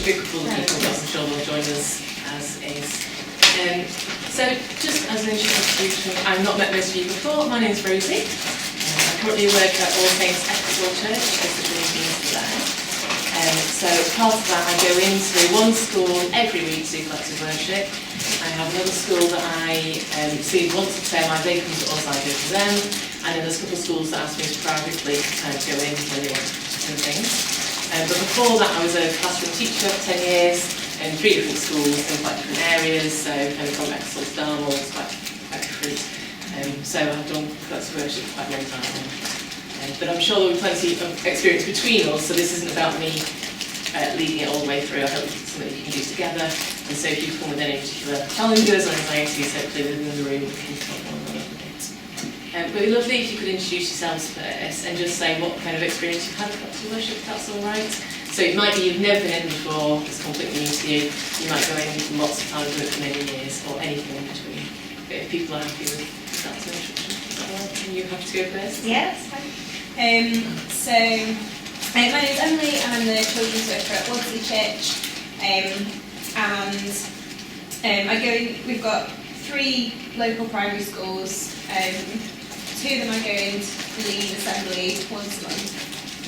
good couple of people that I'm sure will join us as is. So just as an introduction, I've not met most of you before. My name is Rosie. I currently work at All Saints Ecclesall Church as the community there. So part of that, I go into one school every week to do collective worship. I have another school that I see once a term. I they come to us, I go to them. And then there's a couple of schools that ask me to privately go in when they want to do things. But before that, I was a classroom teacher for 10 years in 3 different schools in quite different areas. So kind of from Ecclesall to Dartmoor, it's quite different. So I've done collective worship for quite a long time now. But I'm sure there will be plenty of experience between us, so this isn't about me leading it all the way through. I hope it's something you can do together. And so if you come with any particular challenges or anxieties, hopefully within the room we can talk more about it. But it'd be lovely if you could introduce yourselves first and just say what kind of experience you've had with collective worship, if that's all right. So it might be you've never been in before, it's completely new to you. You might go in lots of times, done it for many years, or anything in between. But if people are happy with that introduction, is that all right? And you have to go first? Yeah, that's fine. My name is Emily and I'm the children's worker at Rosie Church. I go in, we've got 3 local primary schools. 2 of them I go in to lead assembly once a month.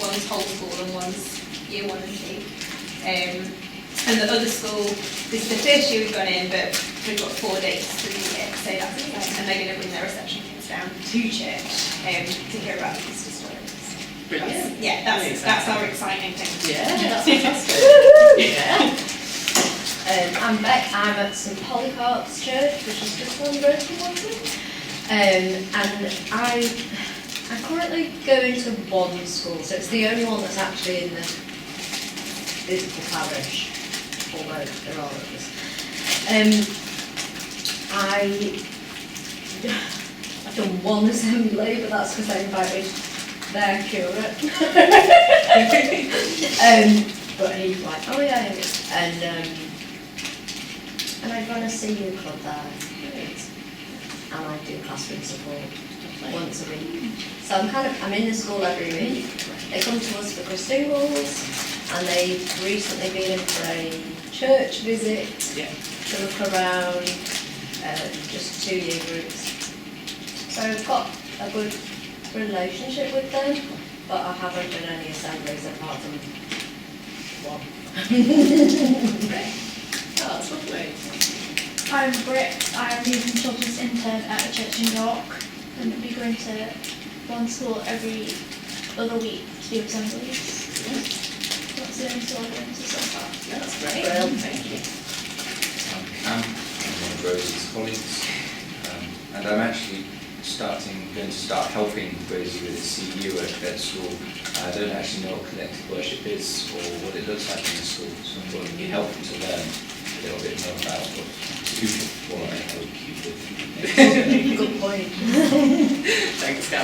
One's whole school and one's year 1 and 2. And the other school, this is the first year we've gone in, but we've got 4 dates through the year, so that's exciting. And they're going to bring their reception kids down to church to hear about the Easter stories. Brilliant. That's our exciting thing. Yeah, that's fantastic. Yeah. I'm Beck. I'm at St Polycarp's Church, which is just on Rosie Blackett. And I currently go into one school, so it's the only one that's actually in the physical parish, although there are others. I've done one assembly, but that's because I invited their curate. But he's like, oh yeah, and I run a CU club there. And I do classroom support once a week. So I'm in the school every week. They come to us for Christingles, and they've recently been in for a church visit to look around, just 2-year groups. So I've got a good relationship with them, but I haven't done any assemblies apart from one. Great. Oh, that's lovely. I'm Britt. I'm leading children's intern at a church in York, and we'll be going to one school every other week to do assemblies. That's the only school I've been to so far. That's great. Thank you. I'm Cam. I'm one of Rosie's colleagues, and I'm actually going to start helping Rosie with the CU at school. I don't actually know what collective worship is or what it looks like in the school, so I thought it would be helpful to learn a little bit more about what I hope you would. Good point. Thanks, Cam.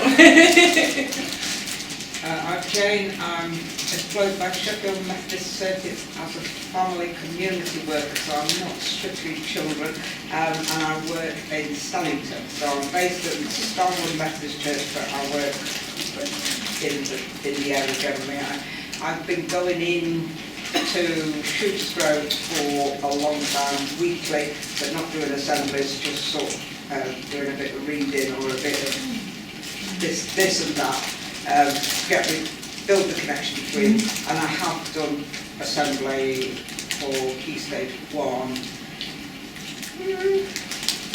I'm Jane. I'm employed by Sheffield Methodist Circuit as a family community worker, so I'm not strictly children, and I work in Stallington. So I'm based at Starwood Methodist Church, but I work in the area generally. I've been going in to Shootstrode for a long time, weekly, but not doing assemblies, just sort of doing a bit of reading or a bit of this and that. Build the connection between, and I have done assembly for Key Stage 1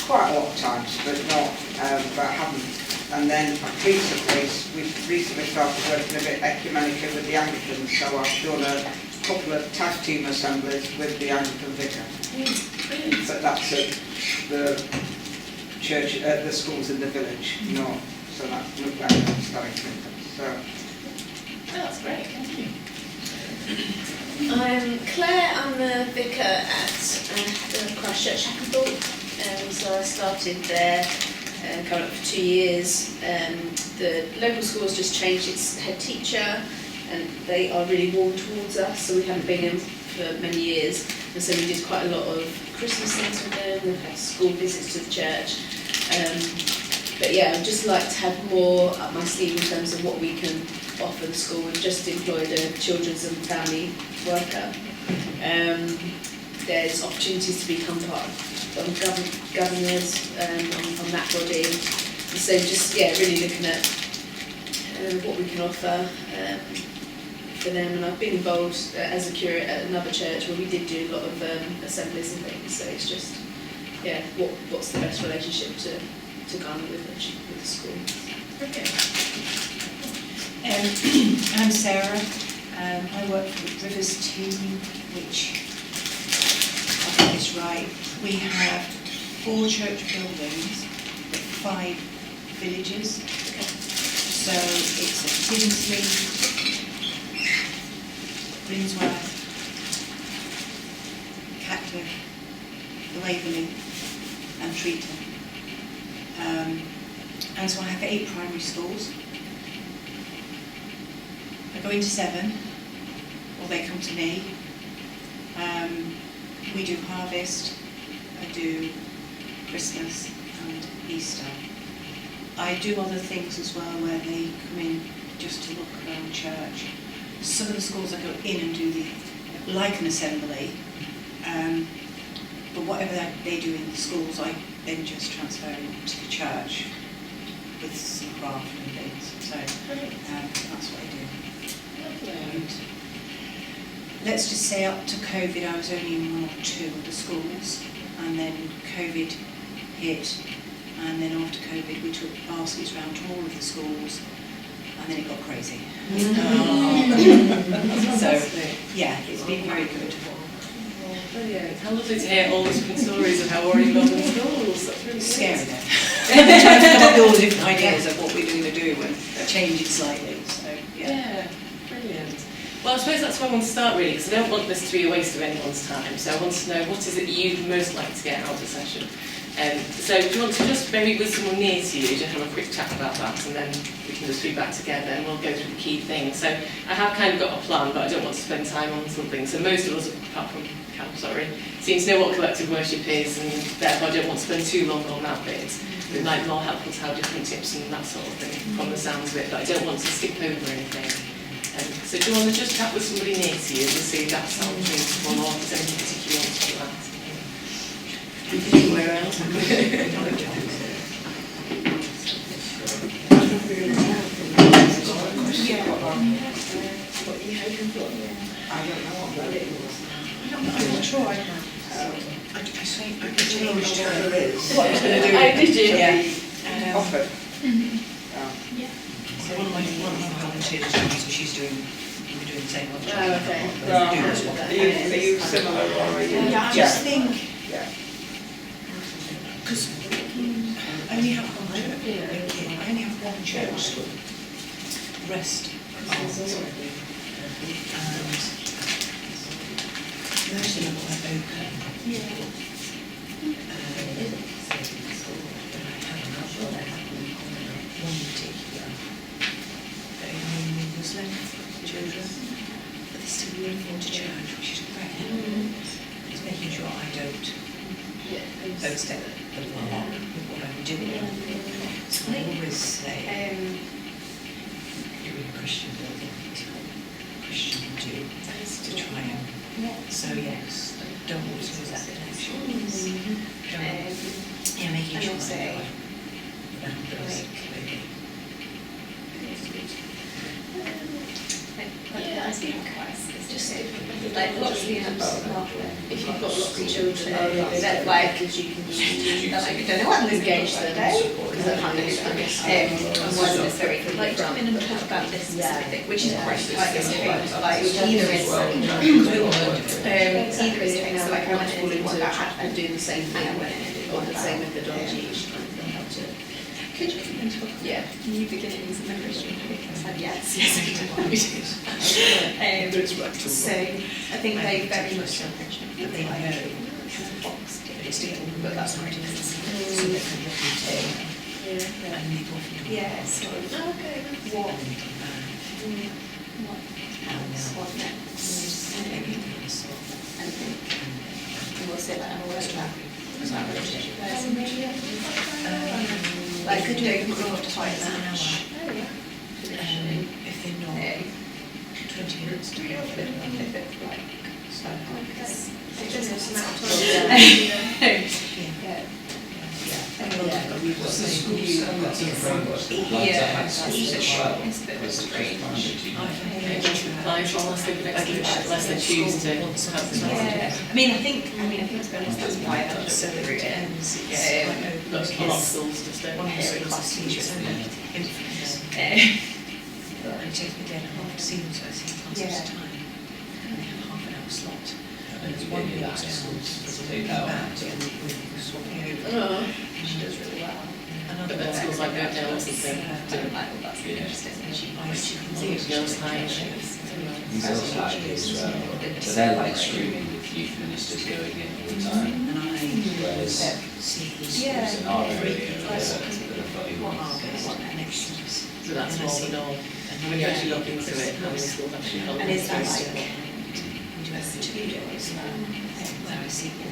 quite a lot of times, but I haven't. And then we've recently started working a bit ecumenically with the Anglicans, so I've done a couple of tag team assemblies with the Anglican vicar. But that's at the church, the schools in the village, not so that's look like Starrington. So. Oh, that's great, thank you. I'm Claire. I'm a vicar at the Christchurch Chapel. So I started there coming up for 2 years. The local school has just changed its head teacher, and they are really warm towards us, so we haven't been in for many years. And so we did quite a lot of Christmas things with them. We've had school visits to the church. But yeah, I'd just like to have more up my sleeve in terms of what we can offer the school. We've just employed a children's and family worker, There's opportunities to become part of governors on that body. And so just, really looking at what we can offer for them. And I've been involved as a curate at another church where we did do a lot of assemblies and things. So it's just, what's the best relationship to garner with the school. Okay. I'm Sarah. I work for the Rivers team, which, I think is right. We have 4 church buildings, but 5 villages. So it's at Tinsley, Brinsworth, Catcliffe, the Waverley, and Treaton. And so I have 8 primary schools. I go into 7, or they come to me. We do harvest, I do Christmas and Easter. I do other things as well where they come in just to look around church. Some of the schools I go in and do like an assembly, but whatever they do in the schools I then just transfer it to the church with some craft and things. So that's what I do. And let's just say up to COVID I was only in 1 or 2 of the schools, and then COVID hit, and then after COVID we took baskets round to all of the schools, and then it got crazy. So it's been very good. Brilliant. How lovely to hear all the different stories of how we're involved in schools. That's really Scary good. though. Trying to come up with all the different ideas of what we're going to do and change it slightly. So Yeah, brilliant. Well, I suppose that's where I want to start really, because I don't want this to be a waste of anyone's time. So I want to know, what is it you'd most like to get out of the session? So do you want to just maybe with someone near to you, just have a quick chat about that, and then we can just be back together and we'll go through the key things. So I have kind of got a plan, but I don't want to spend time on something. So most of us, apart from Cal, seem to know what collective worship is, and therefore I don't want to spend too long on that bit. It might be more helpful to have different tips and that sort of thing from the sounds of it, but I don't want to skip over anything. So do you want to just chat with somebody near to you and see if that sounds reasonable, or if there's anything particular you want to do that? We can do where else. What are you hoping for? I don't know what that is. I'm not sure I have. I changed There is. what I was going to do. Oh, did you? Yeah. Offered. So one of my volunteers is doing, so she's doing, we're doing the same one. Oh, okay. Are you similar or are you? I just think, Yeah. Because I only have one church, I only have one church school. The rest are, and most of them are open. But I have one particular, they are mainly Muslim children, but they still bring them to church, which is great. It's making sure I don't overstep the mark with what I'm doing. So I always say, you're in a Christian building, it's what Christian do to try and, so yes, I don't want to lose that connection. Making sure that boundaries clearly. I think it's just like lots of If you've got lots of children, that like you can use, like I don't know what I'm engage them, because I can't do that. and one is very good, like come in and talk about this specific thing, which is quite like either is doing so like I went in and what and doing the same thing, or the same methodology each time. could you come and talk Yeah. new beginnings in the Christian faith? I said yes, so I think they very much But they know box but that's right. So they can look into and they go off into yeah, sort of Okay. what and else, what next, everything is sort of and we'll say that in a word about relationship. like Could do not quite twice an match. hour. If they're not 20 minutes to half an hour. If it's like So So, It does have some Yeah. Yeah. What's the school that's in framework? Like Yeah, to high schools as well? it's a bit of a Or is it just strange. primary, do you know? Apply for unless they choose to have the Yeah, I mean, I think to be honest, that's why I ended up with the route in. Lots of schools just don't. One of Very the class classy, teachers isn't and it? influence. And it takes me a day and a half to see them, so I see classes Yeah. at a time. And they have half an hour slot. I don't There's think one any of walks that down, schools there's take one that back, on. and we're swapping over. Oh, she does really well. Another But then schools like Oakdale or something don't. Like, well, that's Yeah. interesting. I see It's girls' high. And girls like it as well. So they're like screaming with youth ministers going in all the time. And I Whereas see these Yeah. schools in our area are the funny what are ones. they, what connections. So that's more the norm. And when you actually look into it, how many schools actually hold And is that those. like, We do a 2 days where I see all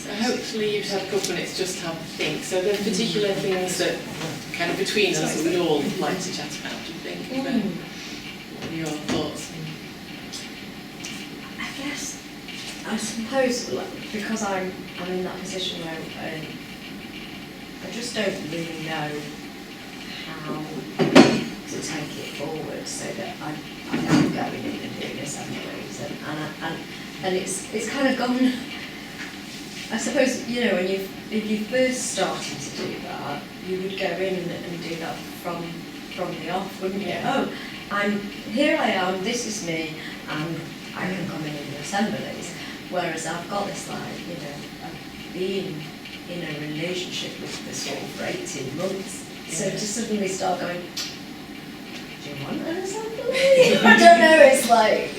So hopefully you've had a couple minutes just to have a think. So there are particular things that kind of between us that we'd all like to chat about, do you think? What are your thoughts? I guess, I suppose, like, because I'm in that position where I just don't really know how to take it forward so that I am going in and doing assemblies and it's kind of gone. I suppose, you know, if you first started to do that, you would go in and do that from the off, wouldn't you? Yeah. Oh, here I am, this is me, and I can come in the assemblies. Whereas I've got this, like, you know, I've been in a relationship with this all for 18 months. So to suddenly start going, do you want an assembly? I don't know, it's like,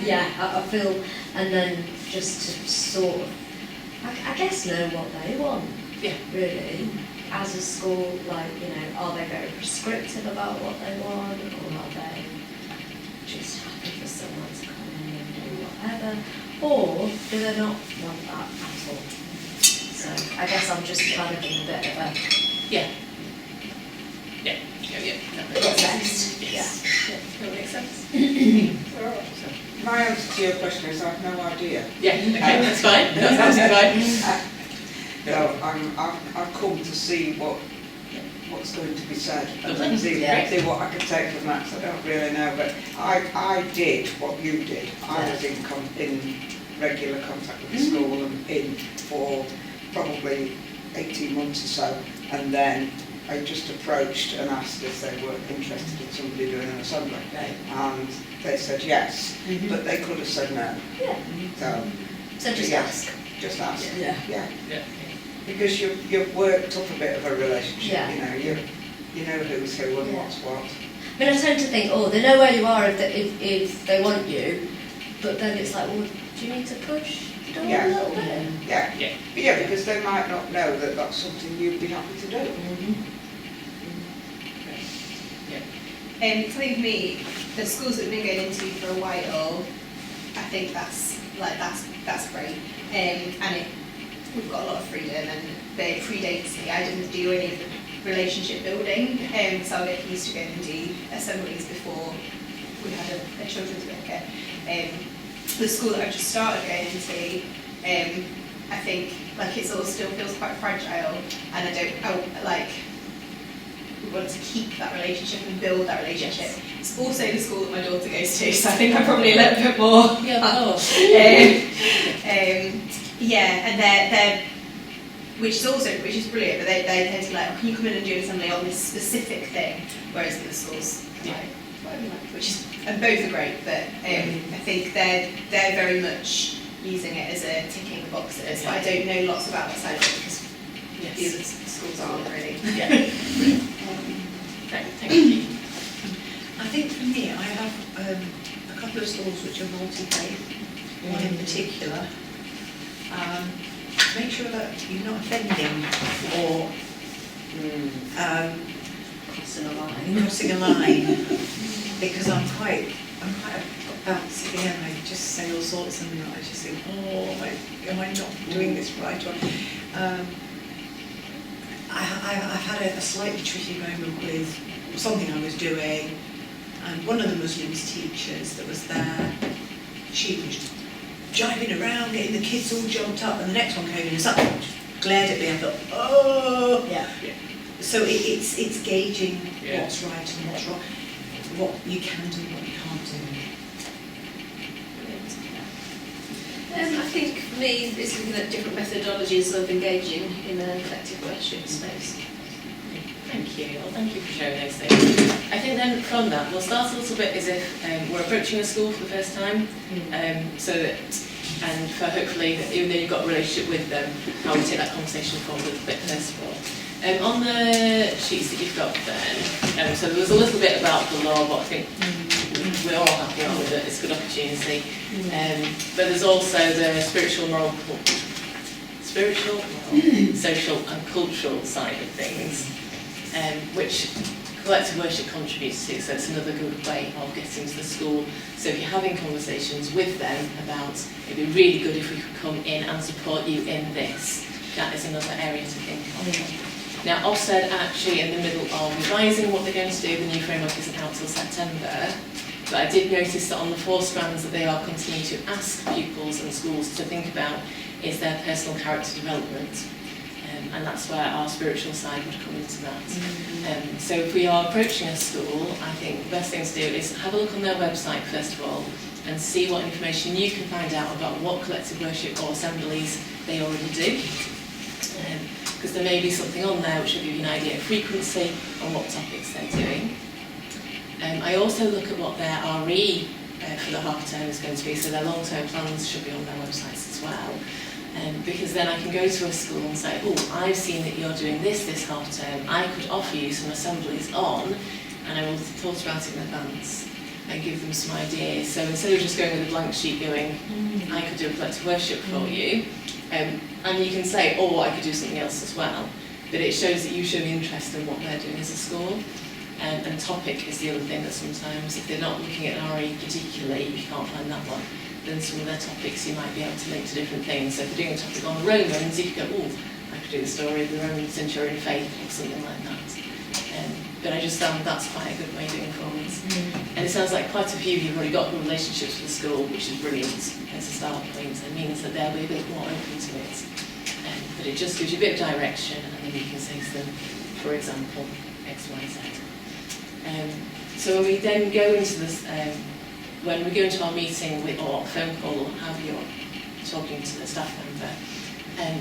yeah, I feel, and then just to sort of, I guess know what they want, Yeah. really, as a school, like, you know, are they very prescriptive about what they want, or are they just happy for someone to come in and do whatever, or do they not want that at all? So I guess I'm just kind of in a bit of a Yeah. Yeah. Yeah. Yeah. That makes what's sense. next? Yes. Yeah. That makes sense. My answer to your question is I have no idea. Yeah. Okay. That's fine. That's absolutely fine. So I've come to see what's going to be said and Lovely. see Yeah. what I can take from that. So I don't really know, but I did what you did. I was in regular contact with the school and in for probably 18 months or so, and then I just approached and asked if they were interested in somebody doing an assembly, and they said yes, but they could have said no. Yeah. So So just yeah. ask. Just ask. Yeah. Yeah. Yeah. Because you've worked up a bit of a relationship, Yeah. you know, you know who's who and Yeah. what's what. I mean, I tend to think, oh, they know where you are if they want you, but then it's like, well, do you need to push the door Yeah. a little bit? Yeah. Yeah. Yeah, because they might not know that that's something you'd be happy to do. I think for me, the schools that we've been going into for a while, I think that's great. We've got a lot of freedom, and they predates me. I didn't do any of the relationship building, so I'll get used to going and do assemblies before we had a children's worker. The school that I've just started going into, I think it all still feels quite fragile, and we want to keep that relationship and build that relationship. Yes. It's also the school that my daughter goes to, so I think I'm probably a little bit more. Yeah, of course. And they're which is brilliant, but they tend to be like, oh, can you come in and do something on this specific thing? Whereas the other schools, Yeah. whatever you like, and both are great, but I think they're very much using it as a ticking the boxes. But I don't know lots about that side of it because the other schools aren't really. Yeah. Thank you. I think for me, I have a couple of schools which are multi-faith, one in particular. Make sure that you're not offending or crossing a line, because I'm quite about sitting there and I just say all sorts and I just think, oh, am I not doing this right? Or, I've had a slightly tricky moment with something I was doing, and one of the Muslims teachers that was there, she was jiving around, getting the kids all jumped up, and the next one came in and suddenly glared at me. I thought, oh! Yeah. So it's gauging Yeah. what's right and what's wrong, what you can do and what you can't do. I think for me, it's looking at different methodologies of engaging in a collective worship space. Thank you. Well, thank you for sharing those things. I think then from that, we'll start a little bit as if we're approaching a school for the first time, so that, and for hopefully, even though you've got a relationship with them, how we take that conversation forward a little bit first of all. On the sheets that you've got then, so there was a little bit about the law, but I think we're all happy, aren't we, that it's a good opportunity. But there's also the spiritual, moral, social and cultural side of things, which collective worship contributes to, so it's another good way of getting to the school. So if you're having conversations with them about, it'd be really good if we could come in and support you in this, that is another area to think of. Now, Ofsted actually in the middle of revising what they're going to do. The new framework isn't out till September, but I did notice that on the 4 strands that they are continuing to ask pupils and schools to think about is their personal character development, and that's where our spiritual side would come into that. So if we are approaching a school, I think the best thing to do is have a look on their website first of all and see what information you can find out about what collective worship or assemblies they already do. Because there may be something on there which will give you an idea of frequency and what topics they're doing. I also look at what their RE for the half term is going to be, so their long-term plans should be on their websites as well. Because then I can go to a school and say, oh, I've seen that you're doing this half term, I could offer you some assemblies on, and I will have thought about it in advance and give them some ideas. So instead of just going with a blank sheet going, I could do a collective worship for you, and you can say, oh, I could do something else as well, but it shows that you show interest in what they're doing as a school. And topic is the other thing that sometimes, if they're not looking at an RE particularly, if you can't find that one, then some of their topics you might be able to link to different things. So if they're doing a topic on the Romans, you could go, oh, I could do the story of the Roman centurion faith or something like that. But I just found that's quite a good way of doing forwards. And it sounds like quite a few of you have already got good relationships with the school, which is brilliant as a start point. It means that they'll be a bit more open to it. But it just gives you a bit of direction, and then you can say to them, for example, X, Y, Z. So when we then go into this, when we go into our meeting with, or phone call, or however you're talking to the staff member,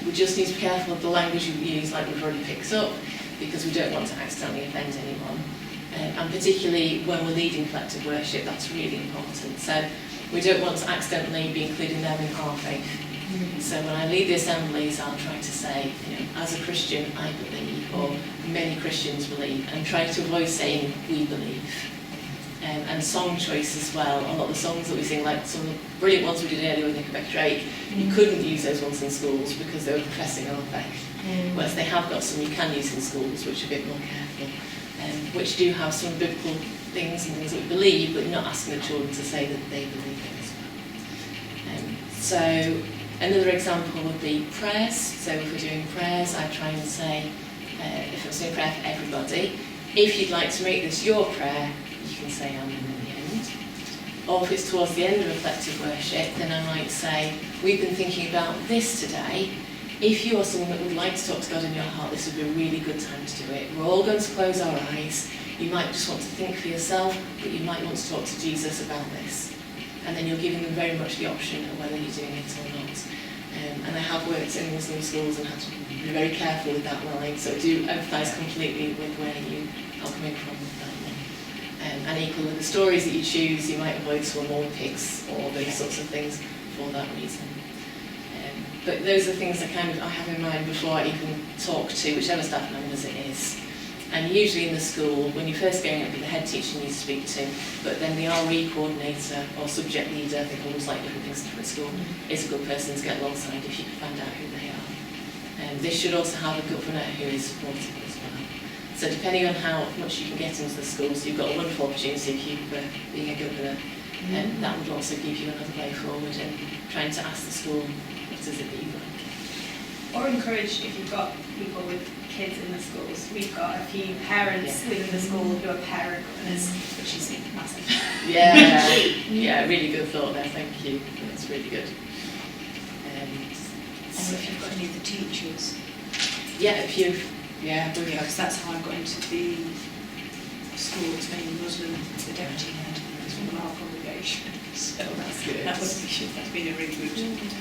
we just need to be careful of the language we use, like we've already picked up, because we don't want to accidentally offend anyone. And particularly when we're leading collective worship, that's really important. So we don't want to accidentally be including them in our faith. So when I lead the assemblies, I'll try to say, as a Christian, I believe, or many Christians believe, and try to avoid saying, we believe. And song choice as well. A lot of the songs that we sing, like some of the brilliant ones we did earlier with Nickelback Drake, you couldn't use those ones in schools because they were professing our faith. Whereas they have got some you can use in schools, which are a bit more careful, which do have some biblical things and things that we believe, but not asking the children to say that they believe it as well. So another example would be prayers. So if we're doing prayers, I try and say, if I'm saying prayer for everybody, if you'd like to make this your prayer, you can say amen at the end. Or if it's towards the end of a collective worship, then I might say, we've been thinking about this today. If you are someone that would like to talk to God in your heart, this would be a really good time to do it. We're all going to close our eyes. You might just want to think for yourself, but you might want to talk to Jesus about this. And then you're giving them very much the option of whether you're doing it or not. And I have worked in Muslim schools and had to be very careful with that line, so I do empathise completely with where you are coming from with that one. And equally, the stories that you choose, you might avoid some more pigs or those sorts of things for that reason. But those are things that I have in mind before I even talk to whichever staff members it is. And usually in the school, when you're first going, it'll be the head teacher you need to speak to, but then the RE coordinator or subject leader, they call them like different things in different school, is a good person to get alongside if you can find out who they are. And they should also have a governor who is supportive as well. So depending on how much you can get into the schools, you've got a wonderful opportunity if you're being a governor, and that would also give you another way forward and trying to ask the school, what is it that you like? or encourage if you've got people with kids in the schools. We've got a few parents within the school who are parent governors, which is massive. Yeah, really good thought there, thank you. That's really good. And if you've got any of the teachers, Yeah, if you, yeah, we have. because that's how I got into the school, it's being Muslim, the deputy head, as one of our congregation. So That's good. that's been a really good. That's good.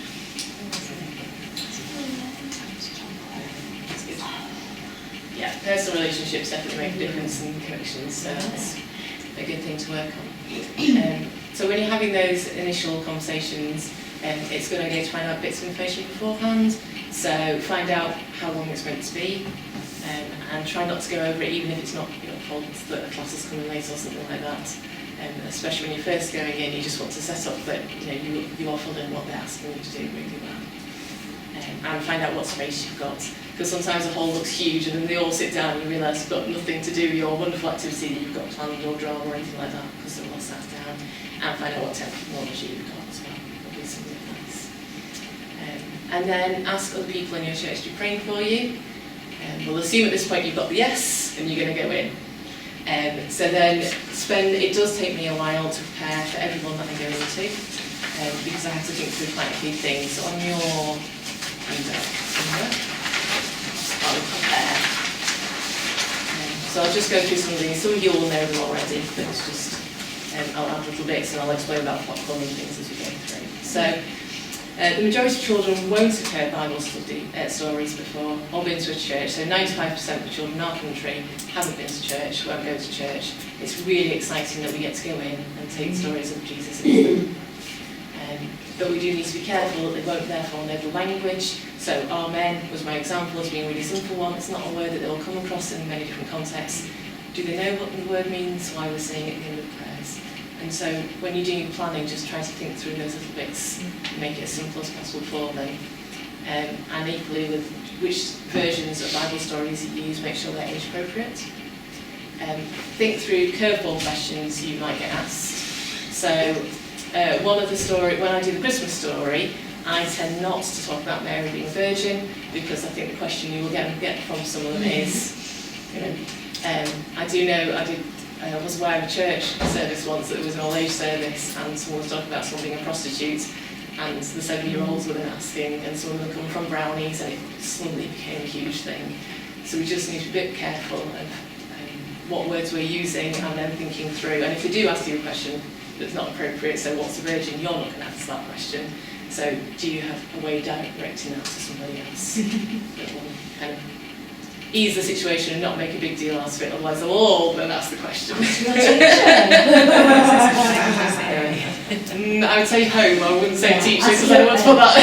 Yeah, personal relationships definitely make a difference in connections, so that's a good thing to work on. So when you're having those initial conversations, it's a good idea to find out bits of information beforehand. So find out how long it's meant to be, and try not to go over it, even if it's not your fault that a class is coming late or something like that. Especially when you're first going in, you just want to set up that you are following what they're asking you to do really well. And find out what space you've got. Because sometimes a hall looks huge and then they all sit down and you realise you've got nothing to do with your wonderful activity that you've got planned or drawn or anything like that, because they're all sat down. And find out what technology you've got as well. That'll be some advice. And then ask other people in your church to be praying for you. We'll assume at this point you've got the yes and you're going to go in. So then it does take me a while to prepare for everyone that I go into, because I have to think through quite a few things. So on your I'll prepare. So I'll just go through some of these. Some of you all know them already, but it's just I'll add little bits and I'll explain about popcorn and things as we go through. So the majority of children won't have heard Bible stories before or been to a church. So 95% of the children in our country haven't been to church, won't go to church. It's really exciting that we get to go in and take stories of Jesus into them. But we do need to be careful that they won't therefore know the language. So Amen was my example as being a really simple one. It's not a word that they will come across in many different contexts. Do they know what the word means? Why we're saying it at the end of prayers? And so when you're doing planning, just try to think through those little bits and make it as simple as possible for them. And equally with which versions of Bible stories you use, make sure they're age appropriate. Think through curveball questions you might get asked. So one of the story, when I do the Christmas story, I tend not to talk about Mary being a virgin, because I think the question you will get from some of them is, I was aware of a church service once that was an all-age service, and someone was talking about someone being a prostitute, and the 7-year-olds were then asking, and some of them come from brownies, and it suddenly became a huge thing. So we just need to be a bit careful of what words we're using, and then thinking through. And if they do ask you a question that's not appropriate, so what's a virgin, you're not going to answer that question. So do you have a way of directing that to somebody else that will kind of ease the situation and not make a big deal out of it, otherwise they'll all then ask the question. I would say home, I wouldn't say teacher, because I don't want to put that.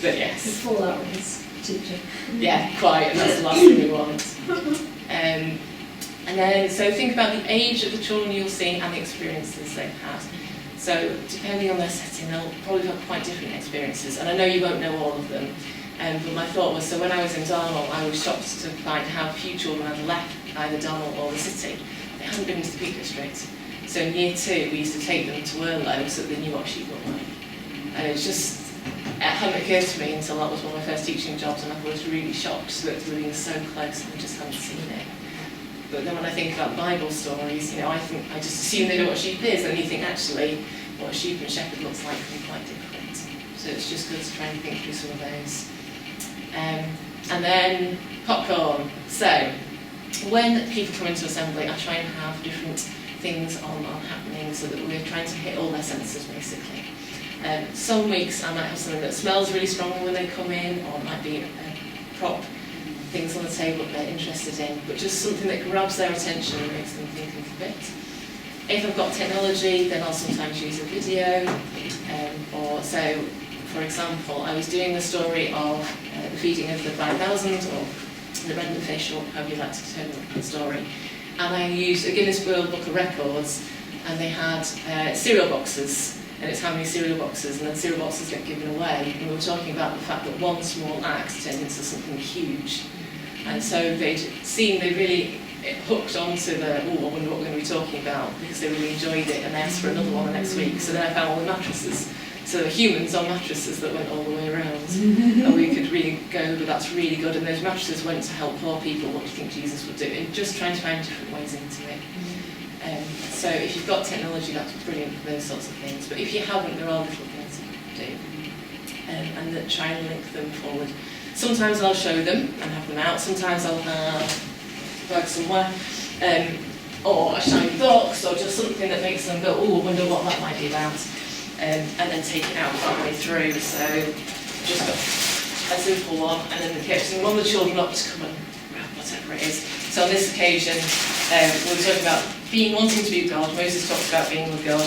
But yes. The fallout with his teacher. Yeah, quite, and that's the last thing we want. And then, so think about the age of the children you'll see and the experiences they've had. So depending on their setting, they'll probably have quite different experiences, and I know you won't know all of them. But my thought was, so when I was in Darnall, I was shocked to find how few children had left either Darnall or the city. They hadn't been to the Peak District. So in year 2, we used to take them to Werlow so that they knew what sheep looked like. And it hadn't occurred to me until that was one of my first teaching jobs, and I was really shocked that we were being so close and I just hadn't seen it. But then when I think about Bible stories, I just assume they know what sheep is, and you think actually what a sheep and shepherd looks like can be quite different. So it's just good to try and think through some of those. And then popcorn. So when people come into assembly, I try and have different things on happening so that we're trying to hit all their senses basically. Some weeks I might have something that smells really strongly when they come in, or it might be a prop, things on the table that they're interested in, but just something that grabs their attention and makes them think a little bit. If I've got technology, then I'll sometimes use a video, for example, I was doing the story of the feeding of the 5,000, or the bread and the fish, or however you like to term the story, and I used a Guinness World Book of Records, and they had cereal boxes, and it's how many cereal boxes, and then cereal boxes get given away, and we were talking about the fact that one small act turned into something huge. And so they really hooked onto I wonder what we're going to be talking about, because they really enjoyed it, and they asked for another one the next week. So then I found all the mattresses. So there were humans on mattresses that went all the way around, and we could really go, but that's really good. And those mattresses went to help poor people. What do you think Jesus would do? And just trying to find different ways into it. So if you've got technology, that's brilliant for those sorts of things. But if you haven't, there are little things you can do, and that try and link them forward. Sometimes I'll show them and have them out. Sometimes I'll have a bag somewhere, or a shiny box, or just something that makes them go, oh, I wonder what that might be about. And then take it out all the way through. So just a simple one, and then the kids, and one of the children up to come and grab whatever it is. So on this occasion, we were talking about wanting to be with God. Moses talked about being with God,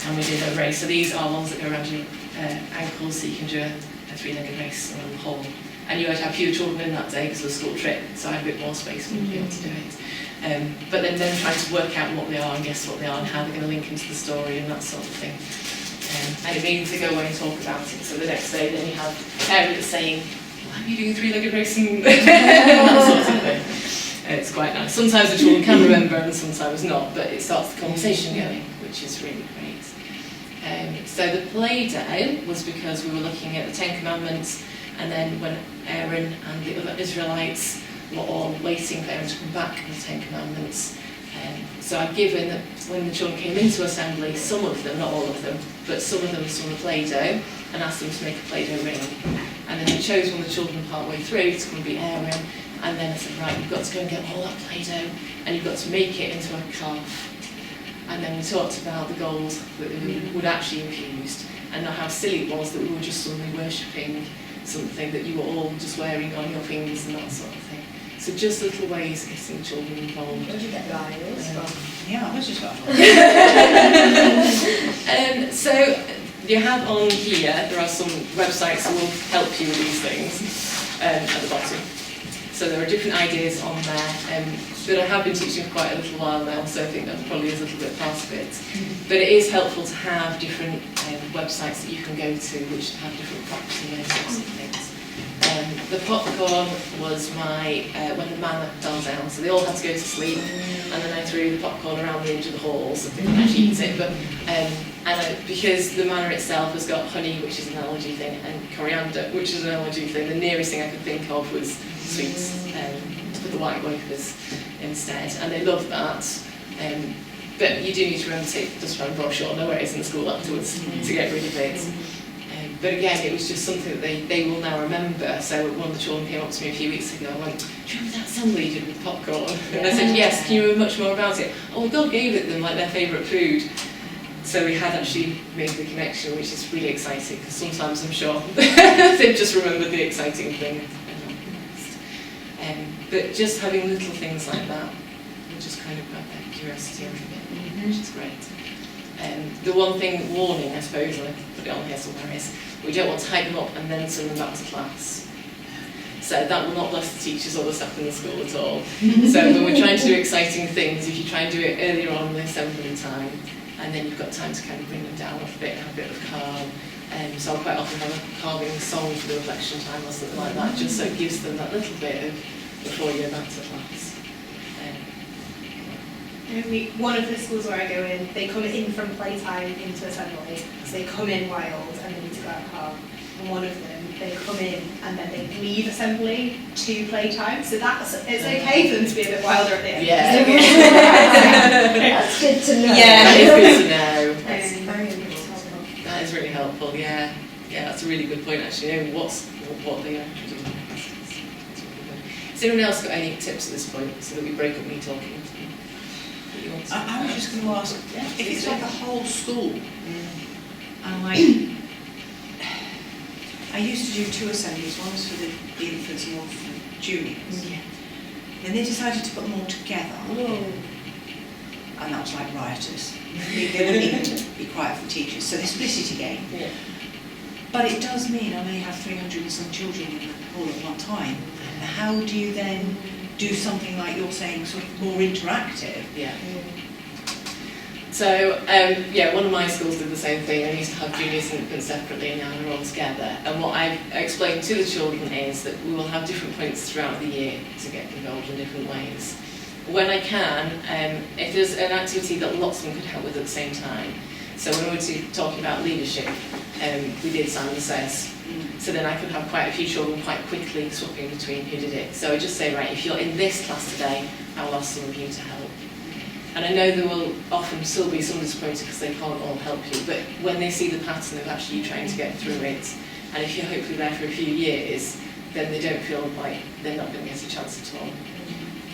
and we did a race. So these are ones that go around your ankles, so you can do a three-legged race around the hall. And you had to have fewer children in that day because of the school trip, so I had a bit more space for me to be able to do it. But then trying to work out what they are and guess what they are and how they're going to link into the story and that sort of thing. And it means to go away and talk about it. So the next day then you have parents saying, well, how are you doing a three-legged race and that sort of thing. It's quite nice. Sometimes the children can remember and sometimes not, but it starts the conversation going, which is really great. So the play day was because we were looking at the Ten Commandments, and then when Aaron and the other Israelites were all waiting for Aaron to come back with the Ten Commandments. So I'd given that when the children came into assembly, some of them, not all of them, but some of them some Play-Doh, and asked them to make a Play-Doh ring. And then I chose one of the children partway through to come and be Aaron, and then I said, right, you've got to go and get all that Play-Doh, and you've got to make it into a calf. And then we talked about the gold that we would actually infused, and not how silly it was that we were just suddenly worshipping something that you were all just wearing on your fingers and that sort of thing. So just little ways of getting children involved. Where did you get your ideas from? Yeah, I was just about So you have on here, there are some websites that will help you with these things at the bottom. So there are different ideas on there, but I have been teaching for quite a little while now, so I think that probably is a little bit part of it. But it is helpful to have different websites that you can go to which have different props and those sorts of things. The popcorn was my, when the manna fell down, so they all had to go to sleep, and then I threw the popcorn around the edge of the hall so they couldn't actually eat it, but because the manna itself has got honey, which is an allergy thing, and coriander, which is an allergy thing, the nearest thing I could think of was sweets with the white wafers instead, and they love that. But you do need to remember to take just around brush or know where it is in the school afterwards to get rid of it. But again, it was just something that they will now remember. So one of the children came up to me a few weeks ago and went, do you remember that assembly you did with popcorn? And I said, yes, can you remember much more about it? Oh, God gave it them like their favourite food. So we had actually made the connection, which is really exciting, because sometimes I'm sure they've just remembered the exciting thing. But just having little things like that will just kind of grab their curiosity a little bit, which is great. The one thing, warning I suppose, and I put it on here somewhere, is we don't want to hype them up and then send them back to class. So that will not bless the teachers or the staff in the school at all. So when we're trying to do exciting things, if you try and do it earlier on in the assembly time, and then you've got time to kind of bring them down a bit, have a bit of calm. So I'll quite often have a calming song for the reflection time or something like that, just so it gives them that little bit of before you go back to class. One of the schools where I go in, they come in from playtime into assembly, so they come in wild and they need to go out calm. And one of them, they come in and then they leave assembly to playtime, so it's okay for them to be a bit wilder at the end. Yeah. That's good to know. Yeah, that is good to know. That's very important. That is really helpful, yeah. Yeah, that's a really good point actually, knowing what they actually do. That's really good. Has anyone else got any tips at this point, so that we break up me talking? I was just going to ask, if it's like a whole school, and like, I used to do 2 assemblies, one was for the infants and one for the juniors. Yeah. Then they decided to put them all together, and that was like riotous. They wouldn't even be quiet for teachers, so they split it again. Yeah. But it does mean I may have 300 and some children in the hall at one time. How do you then do something like you're saying, sort of more interactive? Yeah. So, one of my schools did the same thing. I used to have juniors and infants separately, and now they're all together. And what I've explained to the children is that we will have different points throughout the year to get involved in different ways. When I can, if there's an activity that lots of them could help with at the same time. So when we're talking about leadership, we did Simon Says. So then I could have quite a few children quite quickly swapping between who did it. So I just say, right, if you're in this class today, I will ask some of you to help. And I know there will often still be some disappointed because they can't all help you, but when they see the pattern of actually you trying to get through it, and if you're hopefully there for a few years, then they don't feel like they're not going to get a chance at all.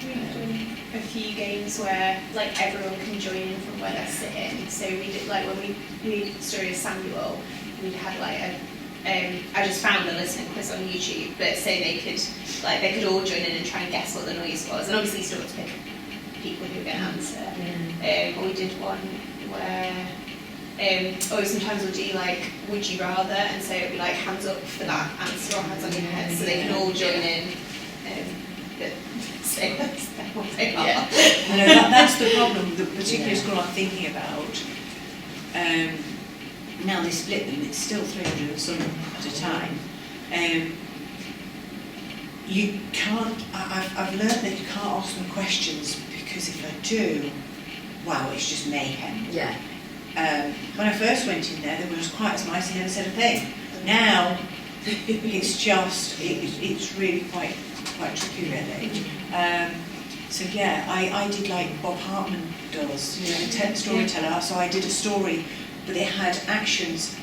We've done a few games where like everyone can join in from where they're sitting. So we did like when we did the story of Samuel, we had like a I just found a listening quiz on YouTube, but so they could all join in and try and guess what the noise was, and obviously you still got to pick people who were going to answer. Or we did one where or sometimes we'll do like would you rather, and so it'd be like hands up for that answer or hands on your head, so they can all join in. But I know that's the problem. The particular school I'm thinking about. Now they split them. It's still 300 and some at a time. You can't. I've learned that you can't ask them questions because if I do, wow, it's just mayhem. Yeah. When I first went in there was quite as nice. They never said a thing. Now it's just it's really quite tricky, really. So yeah, I did like Bob Hartman does, you know, storyteller. So I did a story, but it had actions,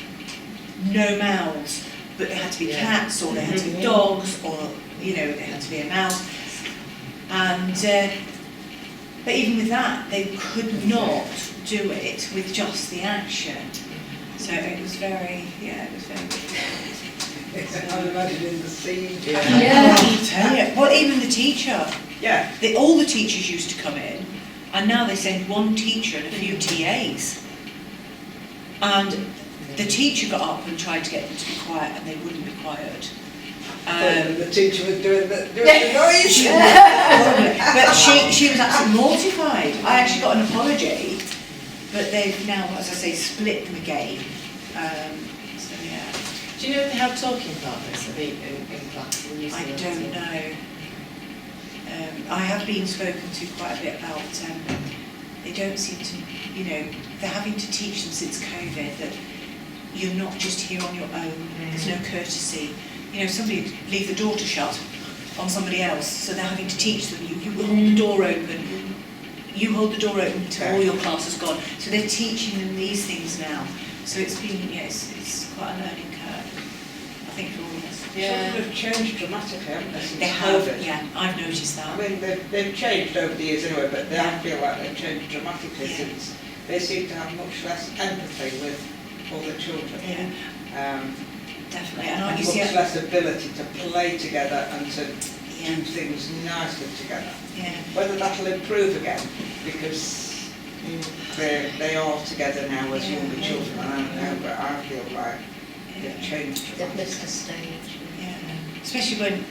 no mouths, but they had to be cats or they had to be dogs or you know they had to be a mouse. And but even with that, they could not do it with just the action. So it was very difficult. I'm imagining the scene. I tell you. Well, even the teacher. Yeah. All the teachers used to come in, and now they send one teacher and a few TAs. And the teacher got up and tried to get them to be quiet, and they wouldn't be quiet. The teacher was doing the noise. But she was absolutely mortified. I actually got an apology, but they've now, as I say, split them again. So yeah. Do you know if they have talking partners in class? I don't know. I have been spoken to quite a bit about, they don't seem to, you know, they're having to teach them since COVID that you're not just here on your own, there's no courtesy. You know, somebody leave the door to shut on somebody else, so they're having to teach them, you hold the door open, you hold the door open until all your class has gone. So they're teaching them these things now. So it's been, yes, it's quite a learning curve, I think, for all of us. Yeah. Children have changed dramatically, haven't they, since They have, COVID? yeah, I've noticed that. I mean, they've changed over the years anyway, but I feel like they've changed dramatically since they seem to have much less empathy with other children. Yeah. Definitely. And And much less ability to play together and to do things nicely together. Yeah. Whether that'll improve again, because they are together now as younger children, I don't know, but I feel like they've changed. They've missed a stage. Yeah. Especially when,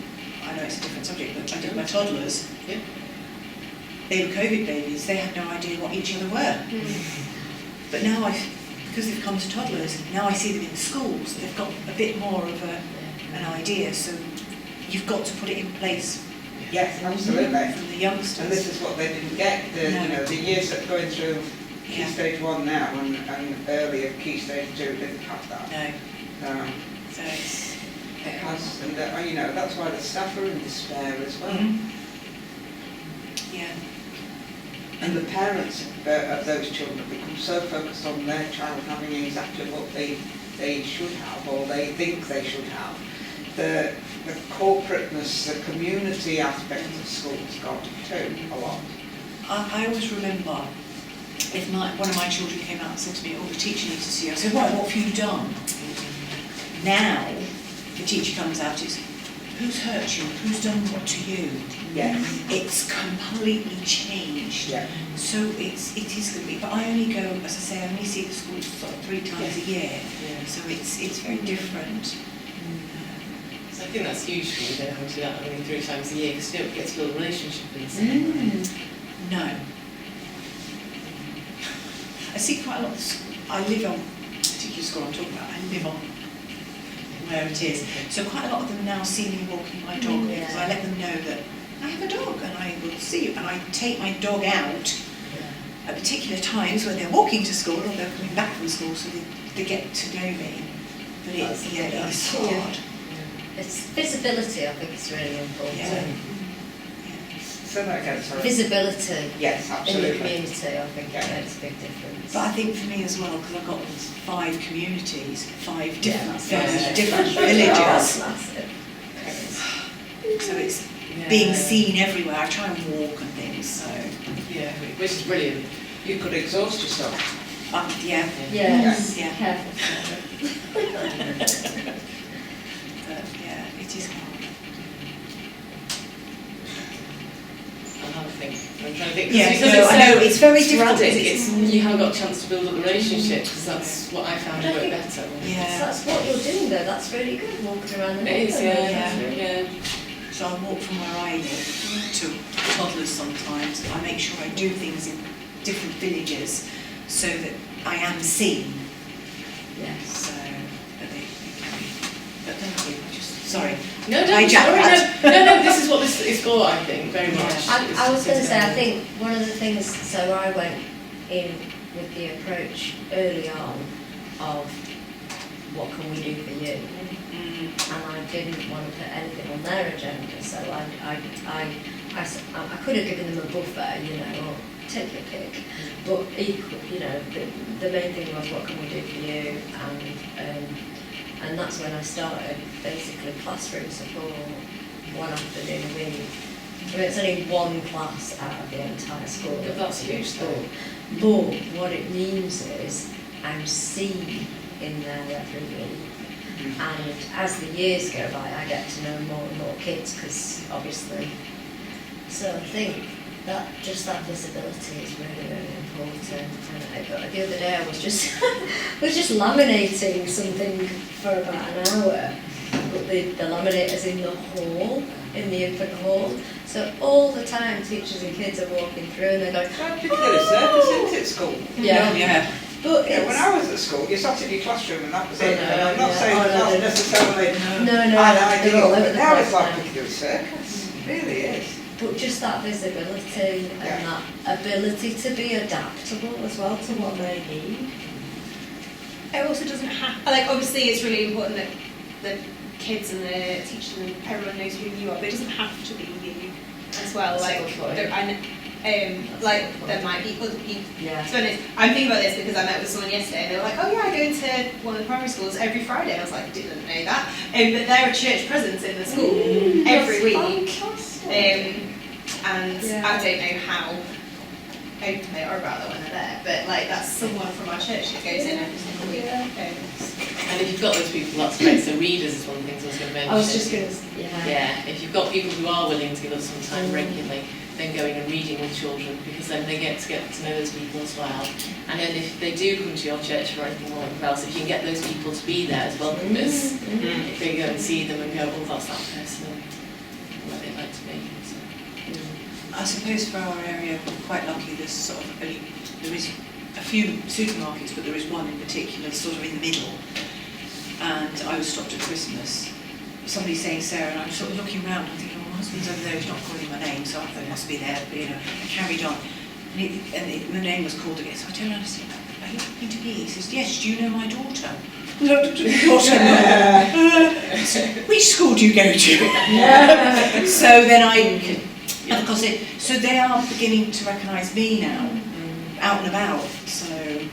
I know it's a different subject, but I did my toddlers. Yeah. They were COVID babies, they had no idea what each other were. But now because they've come to toddlers, now I see them in schools, they've got a bit more of an idea, so you've got to put it in place. Yes, absolutely. From the youngsters. And this is what they didn't get, you know, the years that are going through Key Stage 1 now and earlier Key Stage 2 didn't have that. No. So it has, and you know, that's why the staff are in despair as well. Yeah. And the parents of those children have become so focused on their child having exactly what they should have or they think they should have. The corporateness, the community aspect of school has gone too a lot. I always remember if one of my children came out and said to me, oh, the teacher needs to see you. I said, right, what have you done? Now, the teacher comes out, it's, who's hurt you? Who's done what to you? Yes. It's completely changed. Yeah. So it is going to be, but I only go, as I say, I only see the school sort of 3 times a year. Yeah. So it's very different. So I think that's huge for you, then, having to do that only 3 times a year, because you don't get to build a relationship in the same way. No. I see quite a lot of I live on the particular school I'm talking about, I live on where it is. So quite a lot of them now see me walking my dog because I let them know that I have a dog and I will see you. And I take my dog out at particular times when they're walking to school or they're coming back from school, so they get to know me. But it's, yeah, it's hard. It's visibility, I think is really important. Yeah. Say that again, sorry. Visibility Yes, in the absolutely. community, I think Yeah. makes a big difference. But I think for me as well, because I've got 5 communities, 5 different, that's very massive. different That's villages. massive. So it's Yeah. being seen everywhere. I try and walk and things, so Yeah, which is brilliant. You could exhaust yourself. yeah. Yes, Yeah. careful. But yeah, it is hard. I'll have a think. I'm trying to think. Yeah, because no, it's I know, it's very difficult, sporadic, because you haven't got a chance to build up the relationship, because that's what I found But I worked think- better. So Yeah. that's what you're doing though, that's really good, walking around the It is, neighbourhood. yeah. So I walk from where I live to toddlers sometimes. I make sure I do things in different villages so that I am seen. Yes. So, but they can be. But thank you. Sorry. No, I don't, jack sorry, that. no, this is what this is for, I think, very Yeah. much. I was going to say, I think one of the things, so I went in with the approach early on of what can we do for you, and I didn't want to put anything on their agenda, so I could have given them a buffer, you know, or take your pick, but equal, you know, the main thing was what can we do for you, and that's when I started basically classroom support one afternoon a week. I mean, it's only one class out of the entire school. But that's huge, though. But what it means is I'm seen in there every week. And as the years go by, I get to know more and more kids because obviously. So I think that just that visibility is really, really important. And the other day I was just laminating something for about an hour. But the laminator's in the hall, in the infant hall. So all the time teachers and kids are walking through and they're going, It's like a circus, isn't it, at school? yeah. Yeah. But Yeah, it's, when I was at school, you sat in your classroom and that was it. I know, And I'm not yeah. saying Oh, no, that's they- necessarily no, an they're all ideal, over but the now place it's like now. we could do a circus. It really is. But just that visibility Yeah. and that ability to be adaptable as well to what they need. It also doesn't have, like, obviously it's really important that the kids and the teachers and everyone knows who you are, but it doesn't have to be you as well. That's a Like, good point. like there might be other people. Yeah. To be honest, I'm thinking about this because I met with someone yesterday and they were like, oh yeah, I go into one of the primary schools every Friday. And I was like, didn't know that. But they're a church presence in the school every week. And Yeah. I don't know how open they are about that when they're there, but like that's someone from our church that goes in every single week. And if you've got those people, that's great. So readers is one of the things I was going to mention. I was just going to, Yeah, if you've got people who are willing to give us some time regularly, then going and reading with children, because then they get to know those people as well. And then if they do come to your church or anything else, if you can get those people to be there as well, because if they go and see them and go, oh, that's that person, what they'd like to be. So. I suppose for our area, we're quite lucky. There's sort of only, there is a few supermarkets, but there is one in particular, sort of in the middle. And I was stopped at Christmas. Somebody saying Sarah, and I was sort of looking around. I'm thinking, well, my husband's over there. He's not calling my name, so I thought it must be there. But, you know, I carried on, and the name was called again. So I turned around and said, "Are you going to be?" He says, "Yes. Do you know my daughter?" Daughter. Which school do you go to? So then and of course, so they are beginning to recognise me now, out and about. So Yeah,